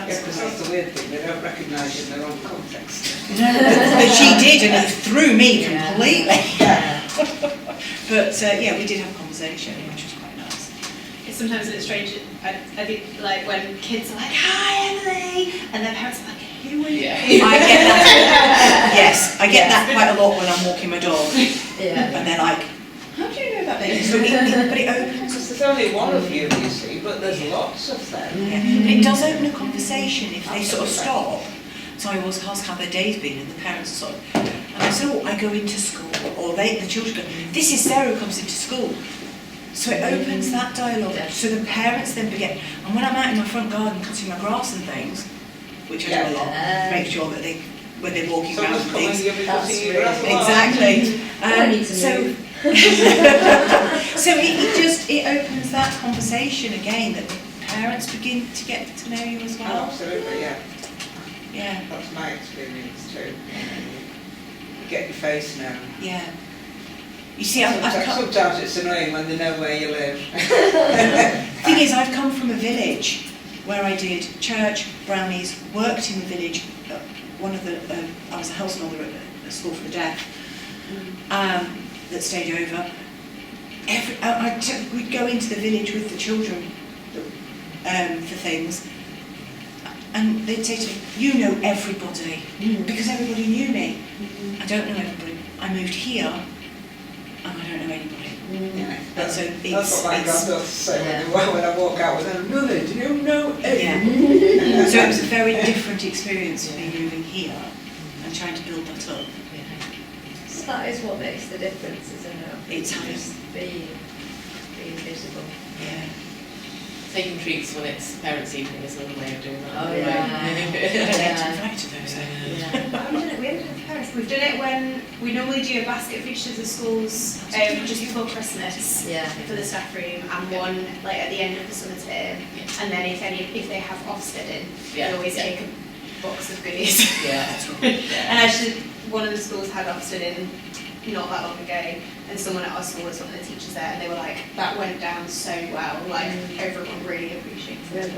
that's because that's the weird thing, they don't recognise you in their own context. But she did, and it threw me completely. Yeah. But yeah, we did have a conversation, which was quite nice. It's sometimes a bit strange. I think like when kids are like, "Hi, Emily," and their parents are like, "Who are you?" Yeah. I get that. Yes, I get that quite a lot when I'm walking my dog, yeah. and they're like, "How do you know that baby?" So but it opens. Because there's only one of you see, but there's lots of them. Yeah. But it does open a conversation if they sort of stop. So I always ask how their day's been, and the parents are sort of, and I say, "Oh, I go into school," or the children go, "This is Sarah who comes into school." So it opens that dialogue. So the parents then begin, and when I'm out in my front garden cutting my grass and things, which I do a lot, make sure that when they're walking around and Someone's things. coming, you'll be That's cutting your really- grass along. Exactly. I need to so move. so it opens that conversation again, that the parents begin to get to know you as well. Absolutely, yeah. Yeah, That's my experience too. You get your face known. yeah. You see, I've come, Sometimes it's annoying when they know where you live. the thing is, I've come from a village where I did church, brownies, worked in the village. One of the, I was a house mother at a school for the deaf that stayed over. We'd go into the village with the children for things, and they'd say to me, "You know everybody," because everybody knew me. I don't know everybody. I moved here, and I don't know anybody. Yeah, But so that's what my granddaughter say yeah. when I walk out with them. Mother, do you know Yeah. everyone? So it was a very different experience for me moving here and trying to build that up. So that is what makes the difference, isn't it? It's having- Just being visible. Yeah. Taking treats when it's parents' evening is another way of doing that. Oh, I don't get Yeah. invited to those. Yeah. We haven't had Paris. We've done it when we normally do a basket for each of the schools just before Christmas Yeah. for the staff room, and one like at the end of the summer term. And then if they have Ofsted in, Yeah. we always take a box of goodies. Yeah. And actually, one of the schools had Ofsted in not that long ago, and someone at our school was one of the teachers there, and they were like, "That went down so well. Like everyone really appreciates it."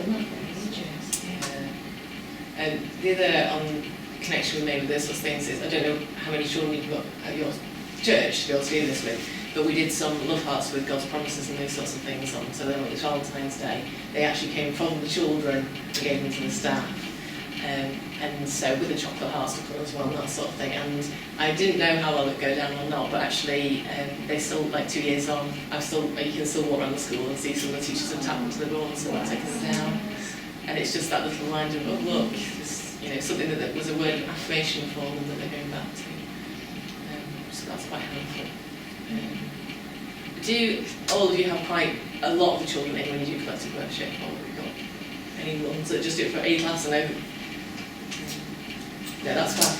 And the other connection we made with those sorts of things is, I don't know how many children you've got at your church to be able to do this with, but we did some love hearts with God's promises and those sorts of things on. So then when it was Valentine's Day, they actually came from the children and gave them to the staff. And so with the chocolate hearts to put as well, and that sort of thing. And I didn't know how well it would go down or not, but actually they still, like 2 years on, you can still walk around the school and see some of the teachers have tapped into the door and some have taken them down. And it's just that little reminder of, oh look, this, something that was a word of affirmation for them that they're going back to. So that's quite helpful. Do all of you have quite a lot of the children in when you do collective worship, or have you got any ones that just do it for a class and then? No, that's fine.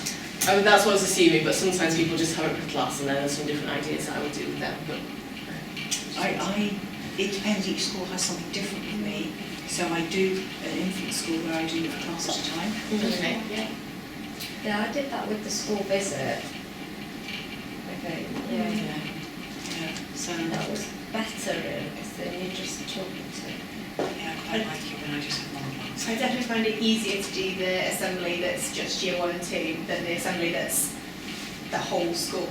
I mean, that's what I was assuming, but sometimes people just have it per class and then there's some different ideas that I would do with them. But It depends, each school has something different with me. So I do an infant school where I do a class at a time. okay, yeah. Yeah, I did that with the school visit. Okay. Yeah. Yeah. So That was better really, because then you're just talking to. yeah, I quite like it when I just have one class. I definitely find it easier to do the assembly that's just year 1 and 2 than the assembly that's the whole school.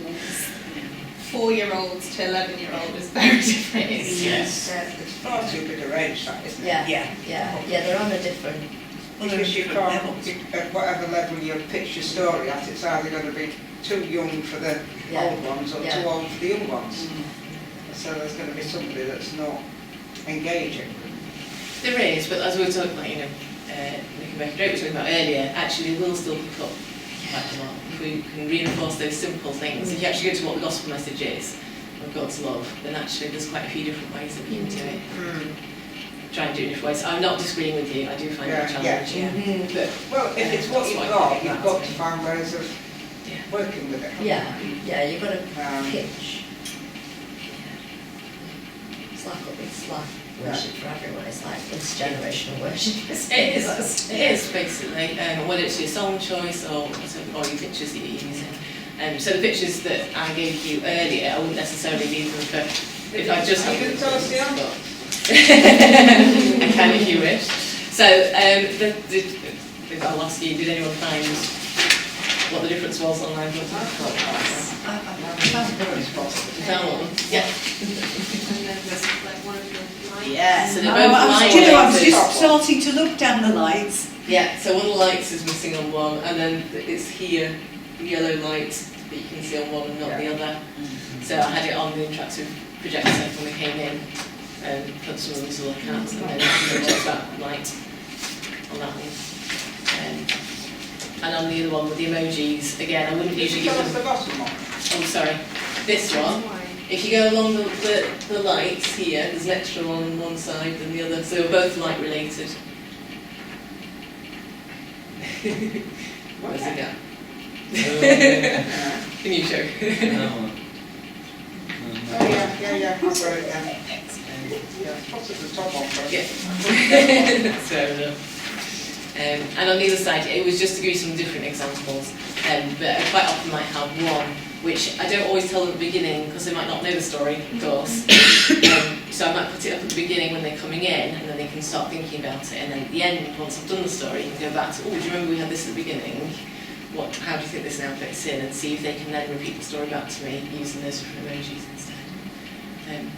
4-year-olds to 11-year-old is very different. Yes. It's far too big a range, that, isn't it? Yeah, they're on a different. Because you can't, at whatever level you pitch your story at, it's either going to be too young for the old ones or too old for the young ones. So there's going to be somebody that's not engaging. There is, but as we were talking about, Nick and Becky Drake were talking about earlier, actually we will still pick up quite a lot. If we can reinforce those simple things, if you actually go to what the gospel message is, of God's love, then actually there's quite a few different ways that we can do it. Try and do it in different ways. I'm not disagreeing with you, I do find it challenging. But, Well, if it's what you've got, you've got to find ways of working with it. Yeah, you've got to pitch. It's like worship for everyone. It's like intergenerational worship. It is basically, whether it's your song choice or your pictures that you're using. So the pictures that I gave you earlier, I wouldn't necessarily need them for, if I just You can tell us the answer. I can if you wish. So I'll ask you, did anyone find what the difference was on live? You found one? Yeah. And then there's like one of the lines. Yeah, so they're both I was lights. just starting to look down the lights. Yeah, so one of the lights is missing on one, and then it's here, the yellow light that you can see on one and not the other. So I had it on the interactive projector when we came in, and put some of them to look at, and then there's that light on that one. And on the other one with the emojis, again, I wouldn't usually give Tell us them. the bottom one. Oh, sorry. This one. If you go along the lights here, there's an extra one on one side than the other, so they're both light related. Where's the gap? Can you show? Oh yeah, I've got it down. Yeah, what's at the top one? Yeah. That's fair enough. And on the other side, it was just to give you some different examples. But I quite often might have one, which I don't always tell at the beginning because they might not know the story, of course. So I might put it up at the beginning when they're coming in, and then they can start thinking about it. And then at the end, once I've done the story, you can go back to, oh, do you remember we had this at the beginning? How do you think this now fits in? And see if they can then repeat the story back to me using those different emojis instead.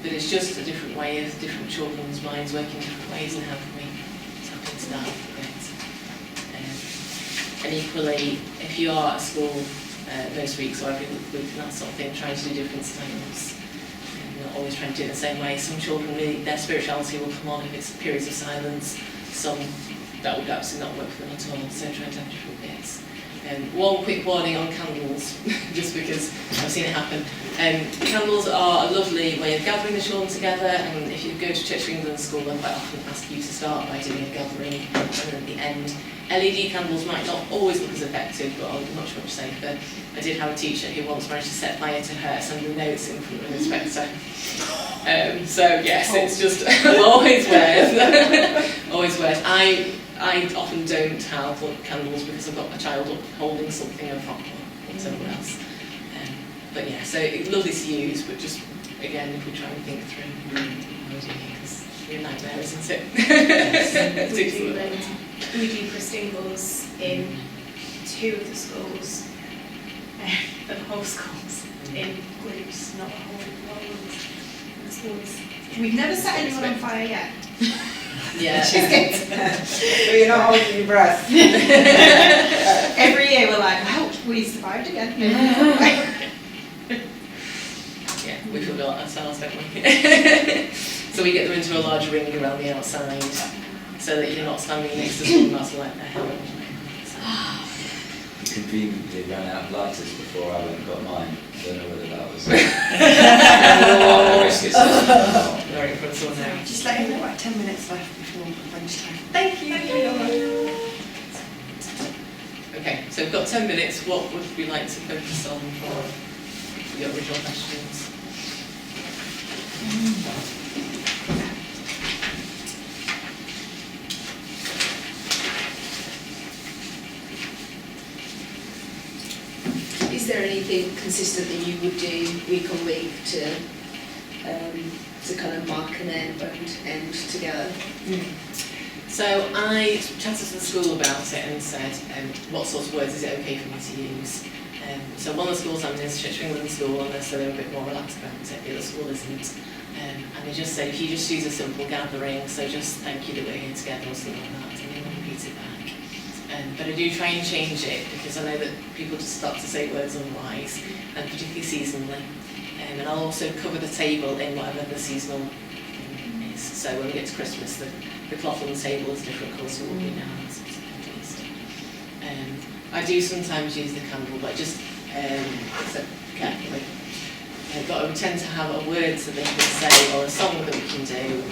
But it's just a different way of different children's minds working different ways, and how can we tap into that a bit. And equally, if you are at school most weeks or every week and that sort of thing, trying to do different styles, not always trying to do it the same way. Some children, really, their spirituality will come on if it's periods of silence. Some, that would absolutely not work for them at all, so trying to have different bits. One quick warning on candles, just because I've seen it happen. Candles are a lovely way of gathering the children together, and if you go to Church of England school, they'll quite often ask you to start by doing a gathering, and then at the end. LED candles might not always look as effective, but are much, much safer. I did have a teacher who once managed to set fire to her assembly notes in front of an inspector. So yes, it's just always worth. Always worth. I often don't have candles because I've got a child up holding something or somewhere else. But yeah, so it's lovely to use, but just again, if we try and think through how do you, because you're a nightmare, isn't it? Yes. We do Christingles in 2 of the schools, the whole schools, in groups, not a whole lot of the schools. We've never set anyone on fire yet. Yeah. So you're not holding your breath. Every year we're like, well, we survived again. Yeah, we feel like ourselves, don't we? So we get them into a large ring around the outside, so that you're not standing next to someone that's like their helmet. Conveniently ran out of lighters before I went and got mine. I don't know whether that was Very in front of someone now. Just let him know, like 10 minutes left before lunchtime. Thank you. Okay, so we've got 10 minutes. What would we like to focus on for the original questions? Is there anything consistent that you would do week on week to kind of mark an end together? So I chatted to the school about it and said, what sorts of words is it okay for me to use? So one of the schools I'm in is Church of England school, and so they're a bit more relaxed about it. The other school isn't. And they just said, if you just use a simple gathering, so just thank you that we're here together or something like that, and then repeat it back. But I do try and change it because I know that people just start to say words otherwise, and particularly seasonally. And I'll also cover the table in whatever the seasonal thing is. So when we get to Christmas, the cloth on the table is different colours to what we now have, at least. I do sometimes use the candle, but just carefully. But I would tend to have a word that they can say, or a song that we can do,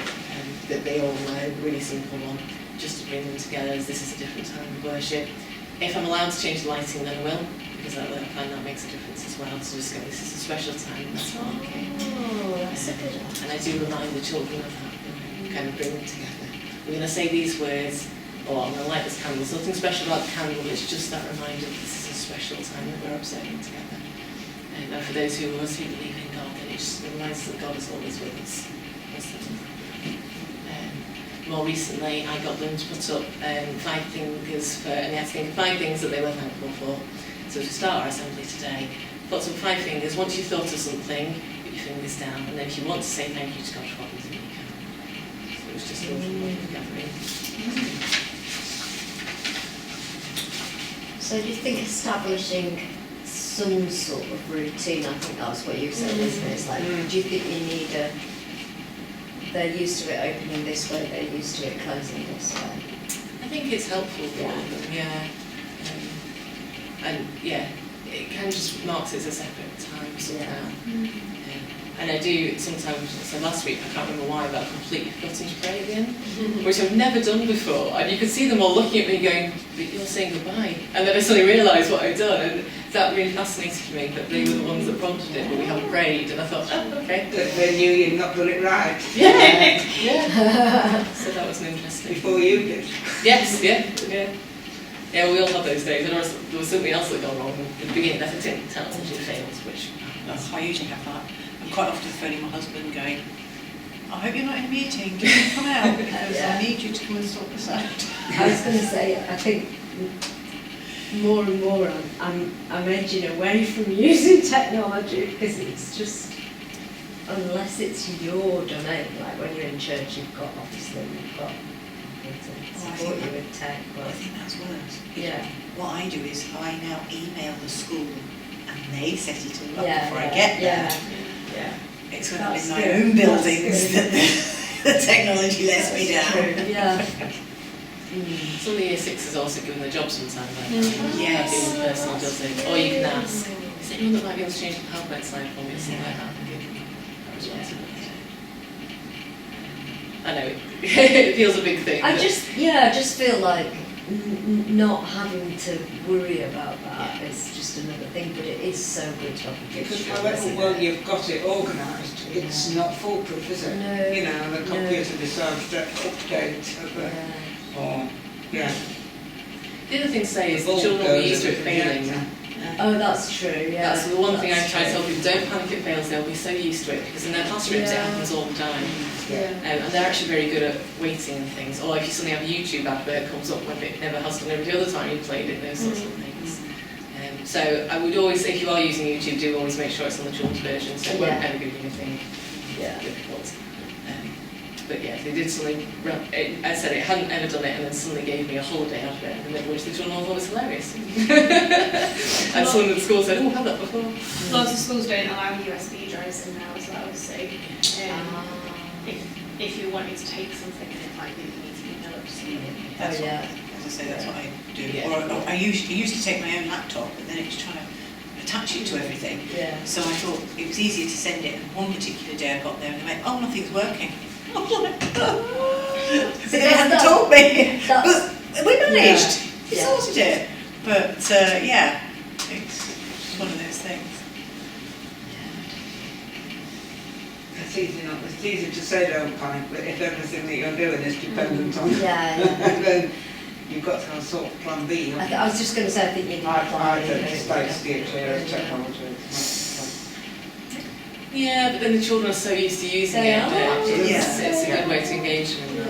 that they all know, a really simple one, just to bring them together as this is a different time of worship. If I'm allowed to change the lighting, then I will, because I find that makes a difference as well. So just go, this is a special time, that's not okay. Oh, that's a good one. And I do remind the children of that, and kind of bring them together. We're going to say these words, or I'm going to light this candle. There's nothing special about the candle, it's just that reminder that this is a special time that we're observing together. And for those who also believe in God, then it just reminds us that God is always with us. More recently, I got them to put up 5 fingers for, and they had to think of 5 things that they were thankful for. So to start our assembly today, put up 5 fingers. Once you've thought of something, put your fingers down, and then if you want to say thank you to God for what you've done, you can. So it was just a little way of gathering. So do you think establishing some sort of routine, I think that's what you said, isn't it? It's like, do you think you need they're used to it opening this way, they're used to it closing this way? I think it's helpful for them, yeah. And yeah, it kind of just marks it as a separate time somehow. And I do sometimes, so last week, I can't remember why, but I completely forgot to pray at the end, which I've never done before. And you could see them all looking at me going, but you're saying goodbye. And then I suddenly realised what I'd done, and that really fascinated me, that they were the ones that prompted it, but we haven't prayed. And I thought, oh, okay. They knew you'd not done it right. Yeah. So that was an interesting. Before you did. Yes, yeah. Yeah, we all have those days. And there was something else that got wrong at the beginning. I think technology failed, which I usually have that. I'm quite often phoning my husband going, I hope you're not in a meeting, can you come out, because I need you to come and sort this out. I was going to say, I think more and more I'm edging away from using technology because it's just, unless it's your domain, like when you're in church, you've got people to support you with tech. Well, I think that's worse. Yeah. What I do is I now email the school and they set it all up Yeah, before I get there. Yeah. It's when I'm in That's my good. own buildings That's that the technology lets me down. True, yeah. some of the year sixes also given the job sometimes. Like Yes. being the person who does it. Or you can ask, is anyone that might be able to change the PowerPoint slide for me or something like that? And give them that responsibility. I know, it feels a big thing. I but- just feel like not having to worry about that is just another thing, but it is so good to have a Because picture. however well you've got it organised, it's not foolproof, is it? No, You know, the no. computer decides to update or, yeah. The other thing to say is The the children will bulb be used goes to it in the failing. projector. Oh, that's true, yeah. That's the one thing I That's try to true. tell people, don't panic if it fails, they'll be so used to it, because in their classrooms it Yeah. happens all the time. Yeah. And they're actually very good at waiting and things. Or if you suddenly have a YouTube advert comes up when it never has done every other time you've played it, those sorts of things. So I would always, if you are using YouTube, do always make sure it's on the children's version, so it won't Yeah. ever give you anything Yeah. difficult. But yeah, they did suddenly, I said it hadn't ever done it, and then suddenly gave me a holiday advert, in the middle, which the children all thought was hilarious. And someone at the school said, oh, I've had that before. Lots of schools don't allow USB drives in now as well, so if you're wanting to take something and it might be that you need to email it to somebody. That's Oh, yeah. As I say, that's what I do. Yeah. Or I used to take my own laptop, but then it was trying to attach it to everything. Yeah. So I thought it was easier to send it, and one particular day I got there and they went, oh, nothing's working. I was like, oh. They hadn't told me. That's- But we managed. We Yeah. sorted it. But yeah, it's one of those things. It's easy to say don't panic, but if everything that you're doing is dependent on Yeah, then you've got to have a sort of plan B. I was just going to say, I think you need I to plan B, think don't it's you? like steer clear of technology. Yeah, but then the children are so used to using They it are. that Yeah. it's a good way to engage them.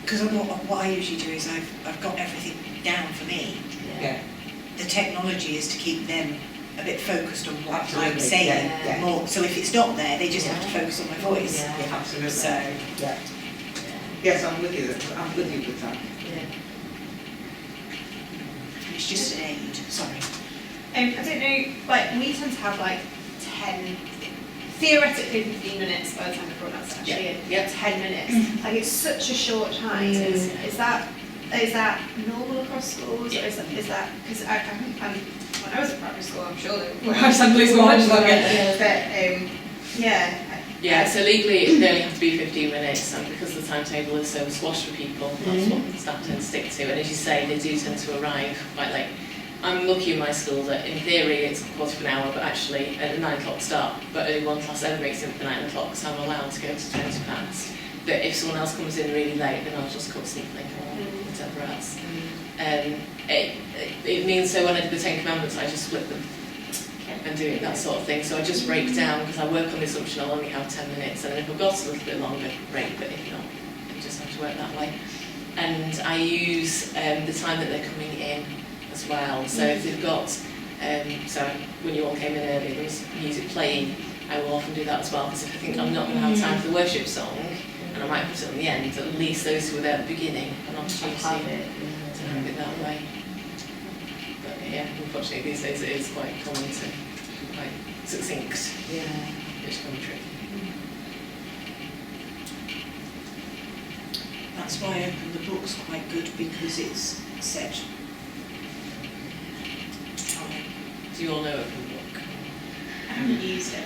Because what I usually do is I've got everything down for me. Yeah. The technology is to keep them a bit focused on what Absolutely, I'm saying yeah. more. So if it's not there, they just have to focus on my voice. Yeah. Yeah, absolutely. So Yeah. Yes, I'm with you. I'm with you with that. Yeah. it's just an aid. Sorry. I don't know, like, we tend to have like 10, theoretically 15 minutes by the time the product's actually Yeah. 10 minutes. Like, it's such a short time. Is that normal across schools? Yeah. Or is that, because when I was at primary school, I'm sure that our assemblies were much longer. But, yeah. Yeah, so legally they only have to be 15 minutes, and because the timetable is so squashed for people, that's what staff tend to stick to. And as you say, they do tend to arrive quite late. I'm lucky in my school that in theory it's a quarter of an hour, but actually at a 9 o'clock start, but only one class ever makes it for 9 o'clock, so I'm allowed to go to 20 past. But if someone else comes in really late, then I'll just cut something or whatever else. It means so when I do the 10 Commandments, I just split them and do it, that sort of thing. So I just break down, because I work on the assumption I'll only have 10 minutes, and if I've got a little bit longer, great, but if not, I just have to work that way. And I use the time that they're coming in as well. So if they've got, so when you all came in earlier, there was music playing, I will often do that as well, because if I think I'm not going to have time for the worship song, and I might put it on the end, at least those who were there at the beginning have an opportunity to have it that way. But yeah, unfortunately these days it is quite common to be quite succinct, Yeah. which can be tricky. That's why I open the book's quite good, because it's set. Do you all know Open Book? I haven't used it.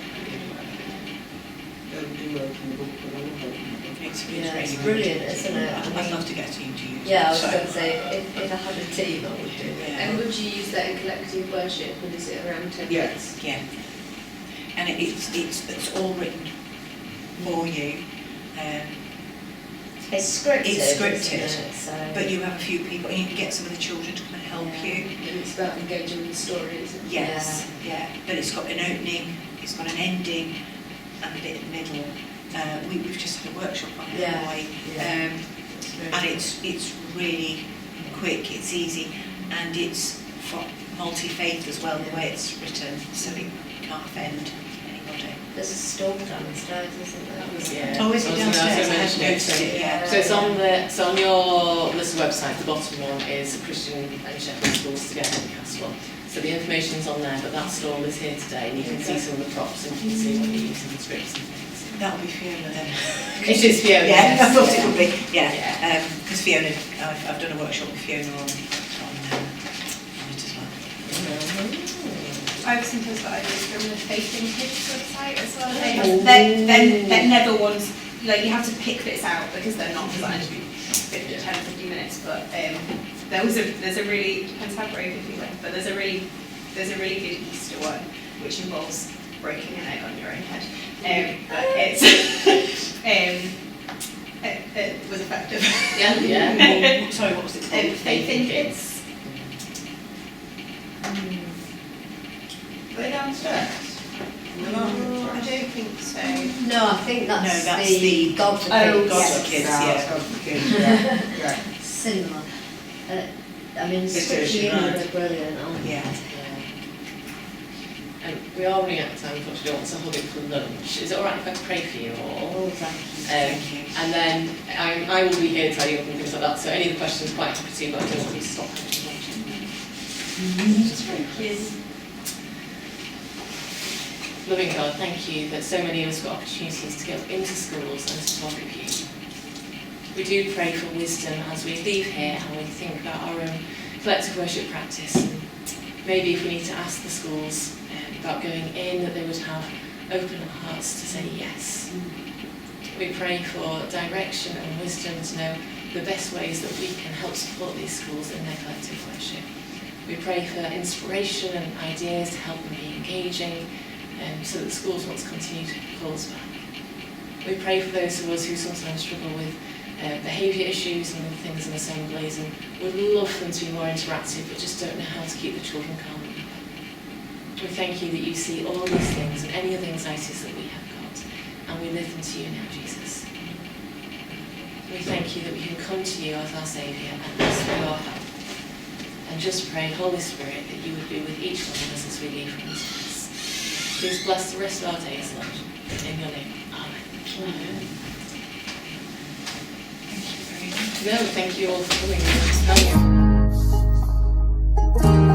Don't do open the book, but I will open the book. It's Yeah, really it's good. brilliant, isn't it? I'd love to get a team to use it. Yeah, I was So, going to say, if I had a team, I would do it. yeah. And would you use that in collective worship, and is it around 10 Yeah. minutes? Yeah, and it's all written for you. It's scripted. It's scripted, isn't it? So. but you have a few people, and you can get some of the children to come and help you. And it's about engaging with the story, isn't it? Yes, yeah. But it's got an opening, it's got an ending, and a bit in the middle. We've just had a workshop on it, haven't we? Yeah. And it's really quick, it's easy, and it's multi-faith as well, the way it's written, so it can't offend anybody. There's a stall downstairs, isn't there? Yeah. Oh, is it I was gonna downstairs? I mention haven't it. noticed it, yeah. So on your list website, the bottom one is Christian and Shepherd Schools Together in Castle. So the information's on there, but that stall is here today, and you can see some of the props, and you can see what you're using, the scripts and things. That'll be Fiona then. It is Fiona. Yeah, yes. I thought it would be, Yeah. because Fiona, I've done a workshop with Fiona on it as well. I've sometimes got ideas from the Faith in Kids website as well. Oh. They're never ones, like you have to pick bits out because they're not designed to be 10-15 minutes, but there's a really, depends how brave you're feeling, but there's a really good Easter one which involves breaking an egg on your own head. But it's it was effective. Yeah. Sorry, what was it called? Faith in Kids. Are they downstairs? I don't think so. No, I think that's, No, that's the the God for Oh, Kids. God for Kids, yeah. God for Kids, yeah. Yeah. Similar. I mean, It's scripture right. are brilliant, aren't they? Yeah. And we are running out of time, unfortunately, I want to hold it for lunch. Is it alright if I pray for you all? Oh, thank you. Thank you. And then I will be here tidying up and things like that, so any of the questions quite happy to, but I don't want you to stop having lunch. Thank you. Loving God, thank you that so many of us got opportunities to go into schools and to talk with you. We do pray for wisdom as we leave here and we think about our own collective worship practice. And maybe if we need to ask the schools about going in, that they would have open hearts to say yes. We pray for direction and wisdom to know the best ways that we can help support these schools in their collective worship. We pray for inspiration and ideas to help them be engaging, so that the schools want to continue to pull us back. We pray for those of us who sometimes struggle with behaviour issues and other things in assemblies and would love them to be more interactive but just don't know how to keep the children calm and happy. We thank you that you see all these things and any other anxieties that we have got, and we lift them to you now, Jesus. We thank you that we can come to you as our Saviour and ask for your help, and just pray, Holy Spirit, that you would be with each one of us as we leave from this place. Please bless the rest of our days, Lord. In your name. Amen. Thank you very much. No, thank you all for coming.